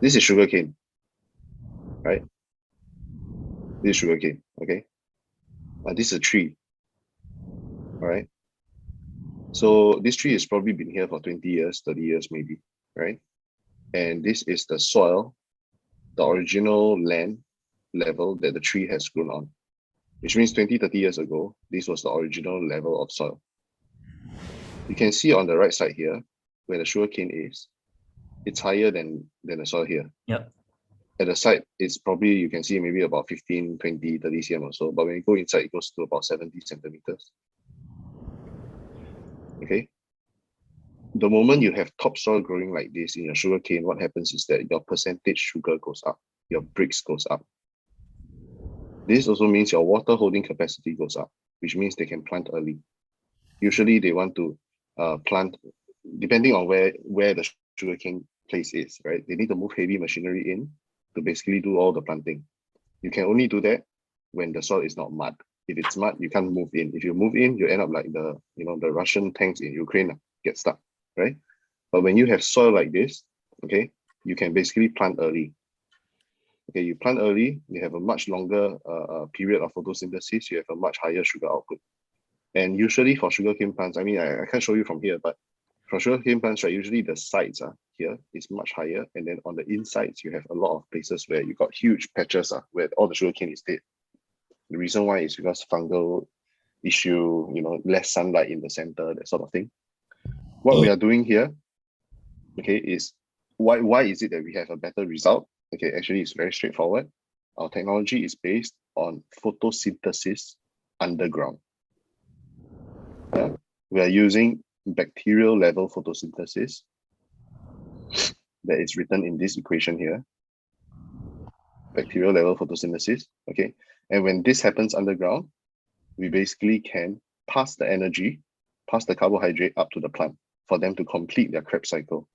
This is sugarcane, right? This is sugarcane, okay? This is a tree, all right? So this tree has probably been here for 20 years, 30 years maybe, right? And this is the soil, the original land level that the tree has grown on, which means 20, 30 years ago, this was the original level of soil. You can see on the right side here, where the sugarcane is, it's higher than the soil here. Yep. At the side, it's probably, you can see maybe about 15, 20, 30 cm or so, but when you go inside, it goes to about 70 centimeters. Okay. The moment you have topsoil growing like this in your sugarcane, what happens is that your percentage sugar goes up, your Brix goes up. This also means your water holding capacity goes up, which means they can plant early. Usually they want to plant, depending on where the sugarcane place is, right? They need to move heavy machinery in to basically do all the planting. You can only do that when the soil is not mud. If it's mud, you can't move in. If you move in, you end up like the Russian tanks in Ukraine get stuck, right? But when you have soil like this, okay, you can basically plant early. Okay, you plant early, you have a much longer period of photosynthesis, you have a much higher sugar output. And usually for sugarcane plants, I mean, I can't show you from here, but for sugarcane plants, right, usually the sides here is much higher. And then on the insides, you have a lot of places where you got huge patches where all the sugarcane is dead. The reason why is because fungal issue, less sunlight in the center, that sort of thing. What we are doing here, okay, is why is it that we have a better result? Okay, actually, it's very straightforward. Our technology is based on photosynthesis underground. Yeah, we are using bacterial level photosynthesis that is written in this equation here. Bacterial level photosynthesis, okay? And when this happens underground, we basically can pass the energy, pass the carbohydrate up to the plant for them to complete their Krebs cycle.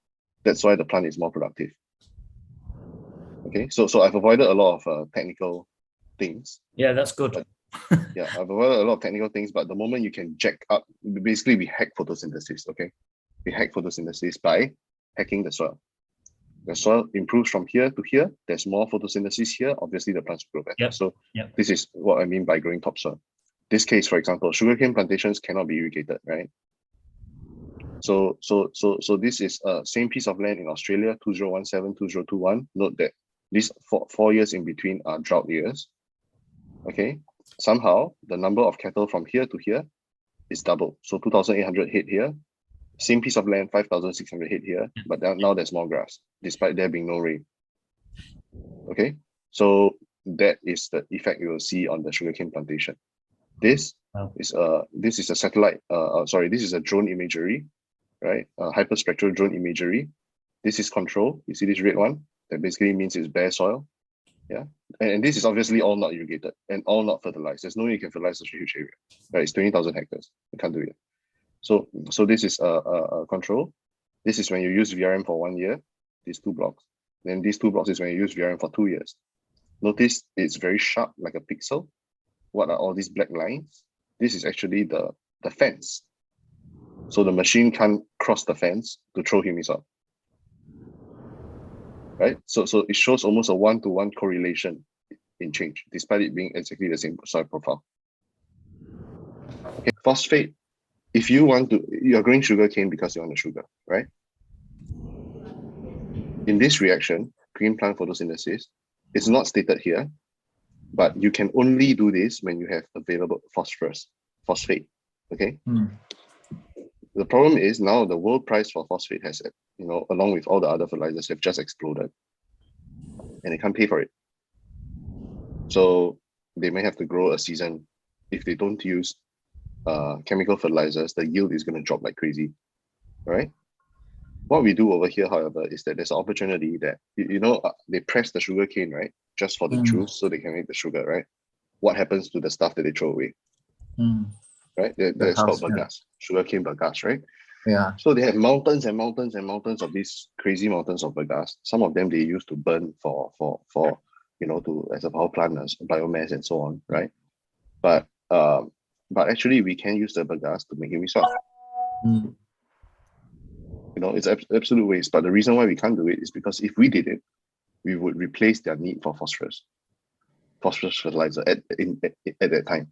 That's why the plant is more productive. Okay, so I've avoided a lot of technical things. Yeah, that's good. But, yeah, I've avoided a lot of technical things, but the moment you can jack up, basically we hack photosynthesis, okay? We hack photosynthesis by hacking the soil. The soil improves from here to here. There's more photosynthesis here. Obviously, the plants grow better. Yep. So this is what I mean by growing topsoil. This case, for example, sugarcane plantations cannot be irrigated, right? So this is same piece of land in Australia, 2017, 2021. Note that these 4 years in between are drought years. Okay. Somehow the number of cattle from here to here is double. So 2,800 head here. Same piece of land, 5,600 head here, but now there's more grass, despite there being no rain. Okay, so that is the effect you will see on the sugarcane plantation. This is a satellite. This is a drone imagery, right? Hyperspectral drone imagery. This is control. You see this red one? That basically means it's bare soil. Yeah, and this is obviously all not irrigated and all not fertilized. There's no way you can fertilize such a huge area. Right? It's 20,000 hectares. You can't do it. So this is a control. This is when you use VRM for 1 year, these 2 blocks. Then these 2 blocks is when you use VRM for 2 years. Notice it's very sharp, like a pixel. What are all these black lines? This is actually the fence. So the machine can't cross the fence to throw humus out. Right? So it shows almost a 1-to-1 correlation in change, despite it being exactly the same soil profile. Okay, phosphate. If you are growing sugarcane because you want the sugar, right? In this reaction, green plant photosynthesis, it's not stated here, but you can only do this when you have available phosphate, okay? The problem is now the world price for phosphate has, along with all the other fertilizers, have just exploded, and they can't pay for it. So they may have to grow a season. If they don't use chemical fertilizers, the yield is going to drop like crazy, right? What we do over here, however, is that there's an opportunity that, they press the sugar cane, right? Just for the juice so they can make the sugar, right? What happens to the stuff that they throw away? Right? That's called bagasse, sugarcane bagasse, right? Yeah. So they have mountains and mountains and mountains of these crazy mountains of bagasse. Some of them they use to burn for as a power plant, as biomass and so on, right? But actually we can use the bagasse to make humus. It's absolute waste. But the reason why we can't do it is because if we did it, we would replace their need for phosphorus fertilizer at that time.